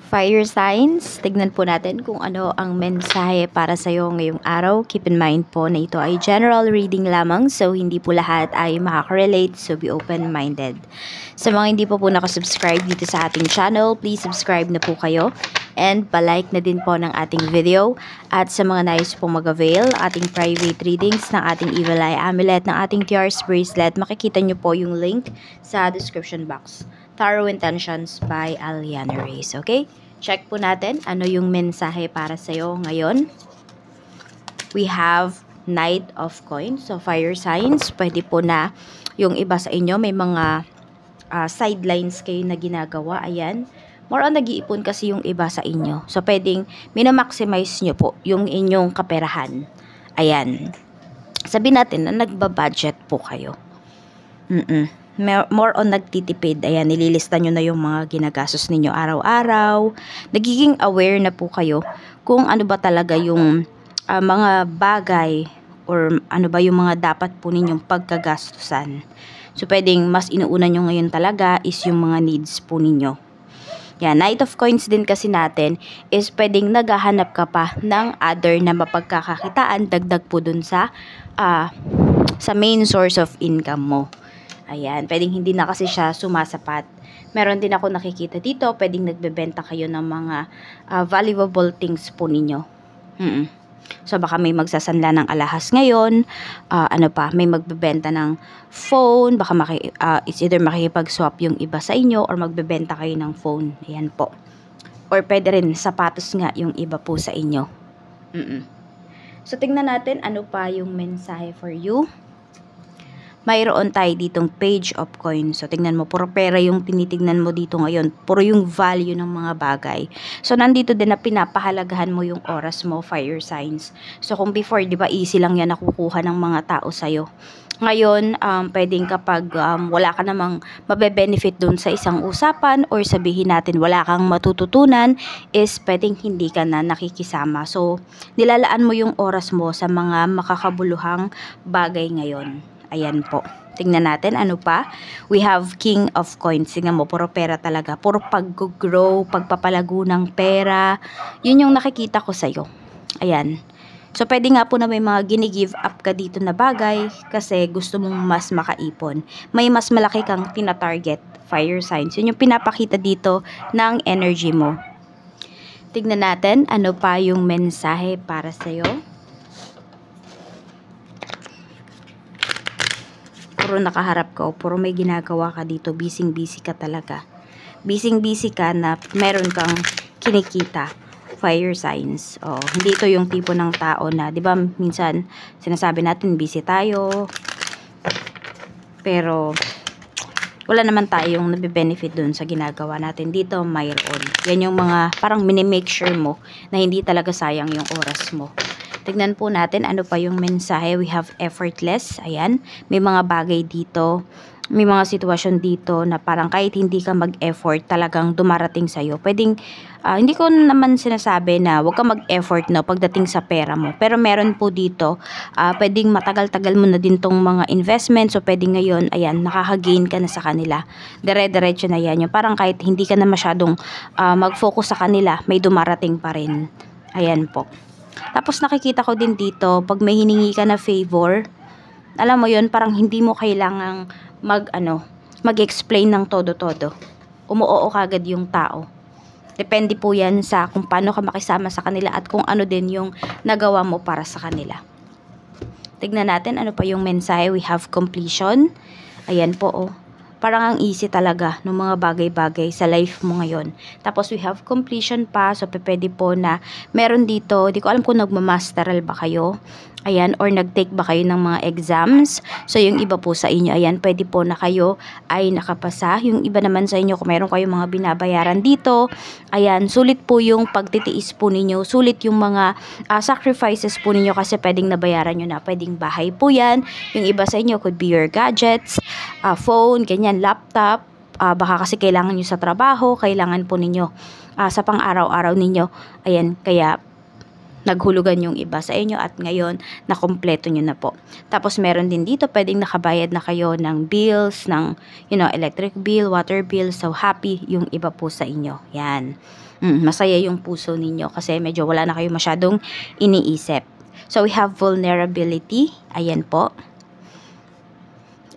Fire signs, tignan po natin kung ano ang mensahe para sa iyo ngayong araw. Keep in mind po na ito ay general reading lamang, so hindi po lahat ay makaka-relate, so be open-minded. Sa mga hindi po nakasubscribe dito sa ating channel, please subscribe na po kayo and palike na din po ng ating video. At sa mga nais po mag-avail, ating private readings ng ating Evil Eye Amulet, ng ating TRS Bracelet, makikita nyo po yung link sa description box. Tarot Intentions by Aliana Reyes. Okay? Check po natin ano yung mensahe para sa iyo ngayon. We have Knight of Coins. So, fire signs. Pwede po na yung iba sa inyo may mga sidelines kayo na ginagawa. Ayan. More on nag-iipon kasi yung iba sa inyo. So, pwedeng minamaximize nyo po yung inyong kaperahan. Ayan. Sabihin natin na nagbabudget po kayo. More on nagtitipid. Ayan, nililista nyo na yung mga ginagastos ninyo araw-araw. Nagiging aware na po kayo kung ano ba talaga yung mga bagay or ano ba yung mga dapat po ninyong pagkagastusan. So, pwedeng mas inuuna nyo ngayon talaga is yung mga needs po ninyo. Yan, Knight of Coins din kasi natin is pwedeng naghahanap ka pa ng other na mapagkakakitaan dagdag po dun sa main source of income mo. Ayan, pwedeng hindi na kasi siya sumasapat. Meron din ako nakikita dito, pwedeng nagbebenta kayo ng mga valuable things po ninyo. So, baka may magsasanla ng alahas ngayon, may magbebenta ng phone, baka it's either makikipag-swap yung iba sa inyo or magbebenta kayo ng phone. Ayan po. Or pwede rin sapatos nga yung iba po sa inyo. So, tingnan natin ano pa yung mensahe for you. Mayroon tayo ditong Page of Coins. So, tingnan mo, puro pera yung tinitignan mo dito ngayon. Puro yung value ng mga bagay. So, nandito din na pinapahalagahan mo yung oras mo, fire signs. So, kung before, di ba, easy lang yan nakukuha ng mga tao sa'yo. Ngayon, pwedeng kapag wala ka namang mabe-benefit dun sa isang usapan or sabihin natin wala kang matututunan, is pwedeng hindi ka na nakikisama. So, nilalaan mo yung oras mo sa mga makakabuluhang bagay ngayon. Ayan po. Tingnan natin ano pa. We have King of Coins. Tingnan mo, puro pera talaga. Puro pag-grow, pagpapalago ng pera. Yun yung nakikita ko sa'yo. Ayan. So, pwede nga po na may mga gini-give up ka dito na bagay kasi gusto mong mas makaipon. May mas malaki kang tina-target, fire signs. Yun yung pinapakita dito ng energy mo. Tingnan natin ano pa yung mensahe para sa'yo. Puro nakaharap ka o puro may ginagawa ka dito, busy ka talaga. Busy ka na meron kang kinikita. Fire signs. Oh, hindi ito yung tipo ng tao na, di ba, minsan sinasabi natin busy tayo. Pero wala naman tayong nabe-benefit dun sa ginagawa natin dito, mayroon. Yan yung mga parang mini-make sure mo na hindi talaga sayang yung oras mo. Tignan po natin ano pa yung mensahe. We have effortless. Ayan. May mga bagay dito. May mga sitwasyon dito na parang kahit hindi ka mag-effort, talagang dumarating sa'yo. Pwedeng, hindi ko naman sinasabi na huwag ka mag-effort no, pagdating sa pera mo. Pero meron po dito, pwedeng matagal-tagal mo na din tong mga investments. So, pwedeng ngayon, ayan, nakaka-gain ka na sa kanila. Dire-diretso na yan. Yung parang kahit hindi ka na masyadong mag-focus sa kanila, may dumarating pa rin. Ayan po. Tapos nakikita ko din dito, pag may hiningi ka na favor, alam mo yun, parang hindi mo kailangang mag-explain ng todo-todo. Umuoo kagad yung tao. Depende po yan sa kung paano ka makisama sa kanila at kung ano din yung nagawa mo para sa kanila. Tignan natin ano pa yung mensahe. We have completion. Ayan po, oh. Parang ang easy talaga ng mga bagay-bagay sa life mo ngayon. Tapos we have completion pa. So, pwede po na meron dito. Di ko alam kung nagmamasteral ba kayo. Ayan, or nag-take ba kayo ng mga exams. So, yung iba po sa inyo, ayan, pwede po na kayo ay nakapasa. Yung iba naman sa inyo, kung meron kayong mga binabayaran dito, ayan, sulit po yung pagtitiis po ninyo. Sulit yung mga sacrifices po ninyo kasi pwedeng nabayaran nyo na. Pwedeng bahay po yan. Yung iba sa inyo could be your gadgets, phone, ganyan, laptop. Baka kasi kailangan nyo sa trabaho, kailangan po ninyo sa pang-araw-araw ninyo. Ayan, kaya naghulugan yung iba sa inyo at ngayon nakumpleto nyo na po. Tapos meron din dito pwedeng nakabayad na kayo ng bills, ng electric bill, water bill. So happy yung iba po sa inyo. Yan. Masaya yung puso ninyo kasi medyo wala na kayo masyadong iniisip. So we have vulnerability. Ayan po.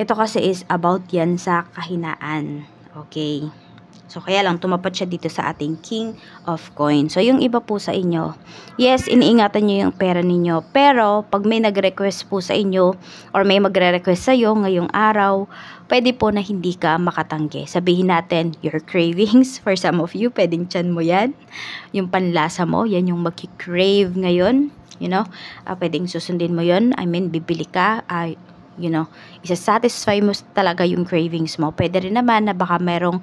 Ito kasi is about yan sa kahinaan. Okay. So, kaya lang, tumapat siya dito sa ating King of Coins. So, yung iba po sa inyo, yes, iniingatan nyo yung pera ninyo. Pero, pag may nag-request po sa inyo, or may magre-request sa'yo ngayong araw, pwede po na hindi ka makatanggi. Sabihin natin, your cravings, for some of you, pwedeng tiyan mo yan. Yung panlasa mo, yan yung mag-crave ngayon. Pwedeng susundin mo yun. I mean, bibili ka, isa-satisfy mo talaga yung cravings mo. Pwede rin naman na baka merong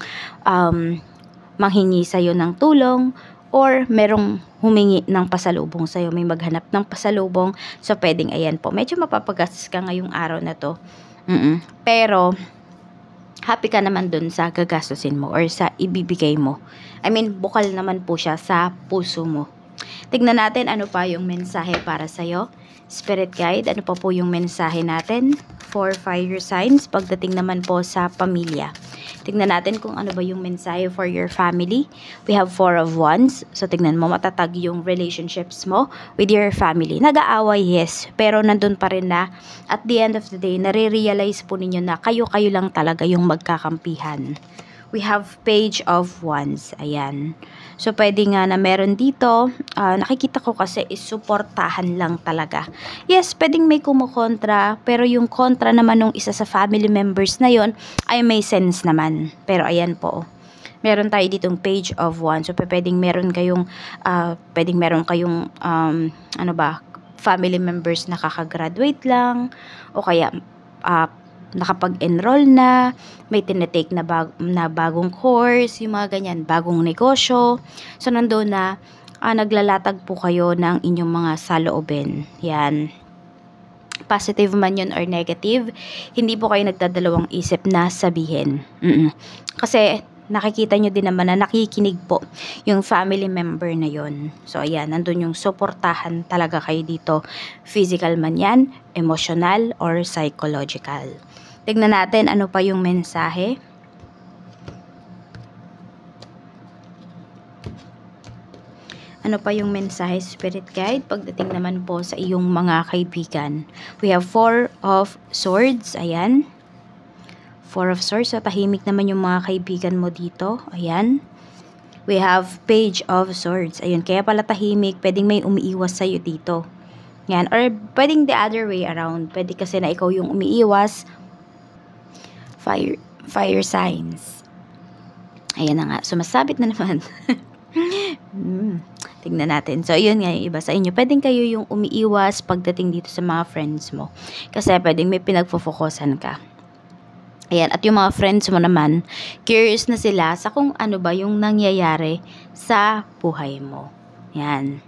manghingi sa'yo ng tulong or merong humingi ng pasalubong sa'yo. May maghanap ng pasalubong. So, pwedeng ayan po. Medyo mapapagastos ka ngayong araw na to. Pero, happy ka naman dun sa gagastusin mo or sa ibibigay mo. I mean, bukal naman po siya sa puso mo. Tignan natin ano pa yung mensahe para sa'yo. Spirit guide, ano pa po yung mensahe natin for fire signs pagdating naman po sa pamilya. Tignan natin kung ano ba yung mensahe for your family. We have 4 of Wands. So, tignan mo, matatag yung relationships mo with your family. Nag-aaway, yes. Pero nandun pa rin na at the end of the day, nare-realize po ninyo na kayo-kayo lang talaga yung magkakampihan. We have Page of Wands. Ayan. So, pwede nga na meron dito. Nakikita ko kasi is suportahan lang talaga. Yes, pwedeng may kumukontra. Pero yung kontra naman nung isa sa family members na yon ay may sense naman. Pero ayan po. Meron tayo ditong Page of Wands. So, pwedeng meron kayong, family members na kakagraduate lang. O kaya, nakapag-enroll na, may tinetake na, bagong course, yung mga ganyan, bagong negosyo. So, nandoon na, naglalatag po kayo ng inyong mga saloobin. Yan. Positive man yun or negative, hindi po kayo nagdadalawang isip na sabihin. Kasi, nakikita nyo din naman na nakikinig po yung family member na yon. So, ayan, nandun yung suportahan talaga kayo dito. Physical man yan, emotional, or psychological. Tignan natin ano pa yung mensahe. Ano pa yung mensahe, Spirit Guide, pagdating naman po sa iyong mga kaibigan. We have 4 of Swords. Ayan. 4 of Swords. So, tahimik naman yung mga kaibigan mo dito. Ayan. We have Page of Swords. Ayun. Kaya pala tahimik. Pwedeng may umiiwas sa'yo dito. Yan. Or pwedeng the other way around. Pwede kasi na ikaw yung umiiwas. Fire signs. Ayan na nga. Sumasabit na naman. Tingnan natin. So, yun nga yung iba sa inyo. Pwedeng kayo yung umiiwas pagdating dito sa mga friends mo. Kasi pwedeng may pinagpo-focusan ka. Ayan. At yung mga friends mo naman, curious na sila sa kung ano ba yung nangyayari sa buhay mo. Yan.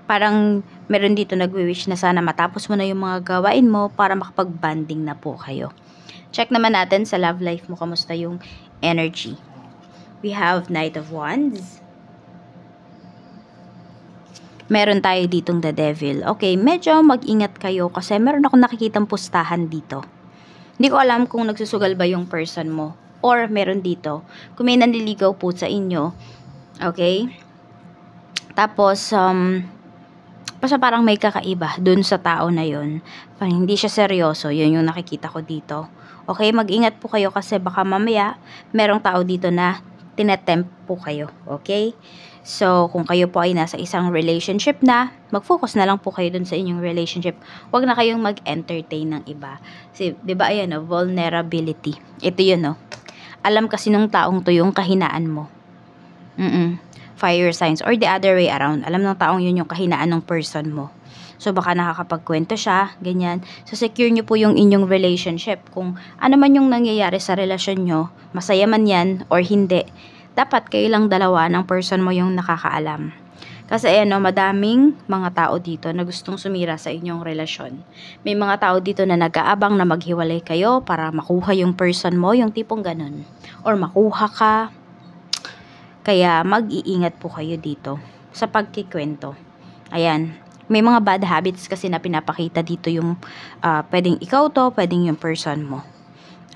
Parang meron dito nagwi-wish na sana matapos mo na yung mga gawain mo para makapag-banding na po kayo. Check naman natin sa love life mo, kamusta yung energy. We have Knight of Wands. Meron tayo ditong the Devil. Okay, medyo mag-ingat kayo kasi meron akong nakikitang pustahan dito. Hindi ko alam kung nagsusugal ba yung person mo or meron dito. Kung may nanliligaw po sa inyo, okay? Tapos, basta parang may kakaiba dun sa tao na yun. Parang hindi siya seryoso, yun yung nakikita ko dito. Okay, mag-ingat po kayo kasi baka mamaya merong tao dito na tinetempt po kayo. Okay? So, kung kayo po ay nasa isang relationship na, mag-focus na lang po kayo dun sa inyong relationship. Huwag na kayong mag-entertain ng iba. Kasi, di ba, ayan, vulnerability. Ito yun, no? Alam kasi nung taong to yung kahinaan mo. Fire signs. Or the other way around. Alam ng taong yun yung kahinaan ng person mo. So, baka nakakapagkwento siya, ganyan. So, secure nyo po yung inyong relationship. Kung ano man yung nangyayari sa relasyon nyo, masaya man yan or hindi, dapat kayo lang dalawa ng person mo yung nakakaalam. Kasi madaming mga tao dito na gustong sumira sa inyong relasyon. May mga tao dito na nag-aabang na maghiwalay kayo para makuha yung person mo, yung tipong ganun. Or makuha ka. Kaya mag-iingat po kayo dito. sa pagkikwento. Ayan. May mga bad habits kasi na pinapakita dito yung pwedeng ikaw to, pwedeng yung person mo.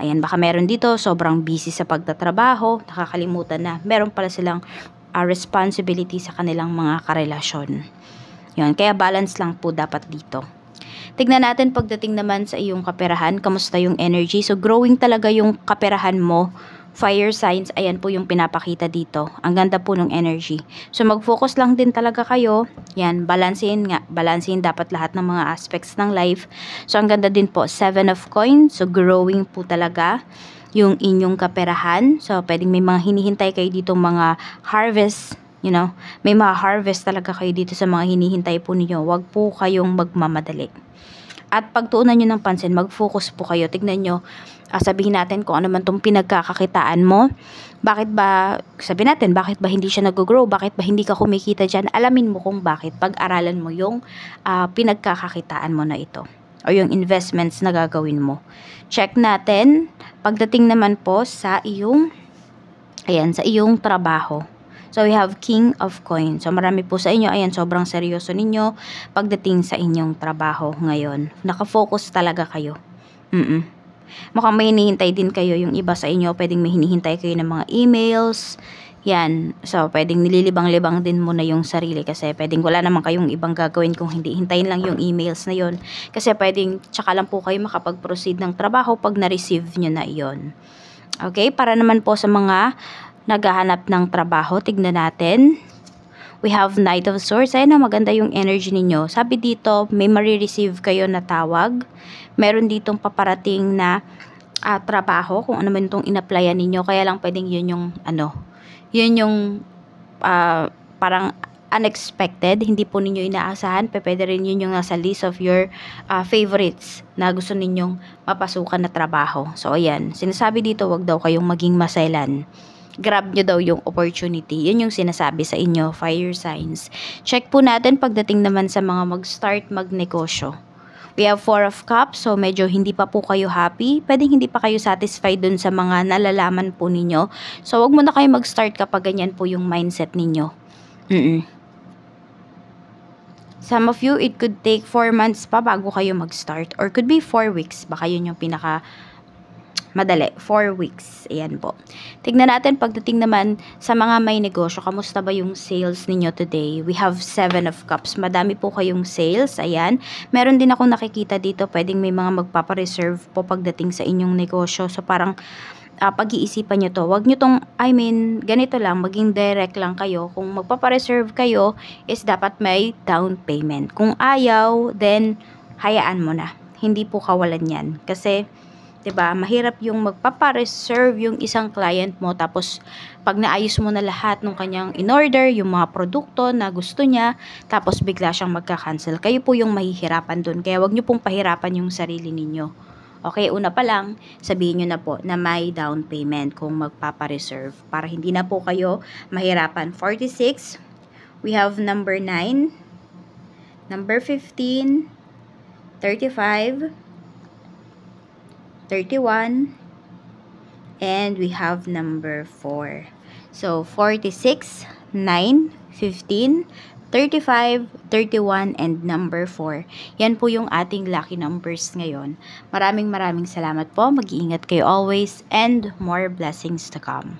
Ayan, baka meron dito sobrang busy sa pagtatrabaho, nakakalimutan na meron pala silang responsibility sa kanilang mga karelasyon. Yun, kaya balance lang po dapat dito. Tignan natin pagdating naman sa iyong kaperahan, kamusta yung energy. So growing talaga yung kaperahan mo. Fire signs, ayan po yung pinapakita dito. Ang ganda po ng energy. So mag-focus lang din talaga kayo. Yan, balansehin nga. Balansehin dapat lahat ng mga aspects ng life. So ang ganda din po, 7 of coins. So growing po talaga yung inyong kaperahan. So pwedeng may mga hinihintay kayo dito mga harvest. You know, may mga harvest talaga kayo dito sa mga hinihintay po ninyo. Huwag po kayong magmamadali. At pagtuunan nyo ng pansin, mag-focus po kayo. Tignan nyo, sabihin natin kung ano man itong pinagkakakitaan mo. Bakit ba, sabihin natin, bakit ba hindi siya nag-grow? Bakit ba hindi ka kumikita dyan? Alamin mo kung bakit. Pag-aralan mo yung pinagkakakitaan mo na ito. O yung investments na gagawin mo. Check natin. Pagdating naman po sa iyong, ayan, sa iyong trabaho. So, we have King of Coins. So, marami po sa inyo. Ayan, sobrang seryoso ninyo pagdating sa inyong trabaho ngayon. Nakafocus talaga kayo. Mukhang may hinihintay din kayo yung iba sa inyo. Pwedeng may hinihintay kayo ng mga emails. Yan. So, pwedeng nililibang-libang din muna yung sarili kasi pwedeng wala naman kayong ibang gagawin kung hindi. Hintayin lang yung emails na yon. Kasi pwedeng tsaka lang po kayo makapag-proceed ng trabaho pag na-receive nyo na yon. Okay? Para naman po sa mga naghahanap ng trabaho, tignan natin. We have Knight of Swords. Ayun na, maganda yung energy ninyo. Sabi dito, may marireceive kayo na tawag. Meron ditong paparating na trabaho, kung ano man itong in-applyan ninyo. Kaya lang pwedeng yun yung, parang unexpected. Hindi po ninyo inaasahan. Pwede rin yun yung nasa list of your favorites na gusto ninyong mapasukan na trabaho. So, ayan. Sinasabi dito, wag daw kayong maging masailan. Grab nyo daw yung opportunity. Yun yung sinasabi sa inyo, fire signs. Check po natin pagdating naman sa mga mag-start magnegosyo. We have 4 of Cups, so medyo hindi pa po kayo happy. Pwedeng hindi pa kayo satisfied dun sa mga nalalaman po ninyo. So, wag mo na kayo mag-start kapag ganyan po yung mindset ninyo. Some of you, it could take 4 months pa bago kayo mag-start. Or could be 4 weeks. Baka yun yung pinaka madali, 4 weeks. Ayan po. Tignan natin pagdating naman sa mga may negosyo. Kamusta ba yung sales ninyo today? We have 7 of Cups. Madami po kayong sales. Ayan. Meron din akong nakikita dito. Pwedeng may mga magpapareserve po pagdating sa inyong negosyo. So parang pag-iisipan nyo to. Wag nyo tong, ganito lang. Maging direct lang kayo. Kung magpapareserve kayo, is dapat may down payment. Kung ayaw, then hayaan mo na. Hindi po kawalan yan. Kasi diba, mahirap yung magpapareserve yung isang client mo tapos pag naayos mo na lahat ng kanyang in-order, yung mga produkto na gusto niya, tapos bigla siyang magka-cancel. Kayo po yung mahihirapan dun. Kaya wag nyo pong pahirapan yung sarili ninyo. Okay, una pa lang, sabihin nyo na po na may down payment kung magpapareserve para hindi na po kayo mahirapan. 46, we have number 9, number 15, 35, 31, and we have number 4. So, 46, 9, 15, 35, 31, and number 4. Yan po yung ating lucky numbers ngayon. Maraming salamat po. Mag-iingat kayo always and more blessings to come.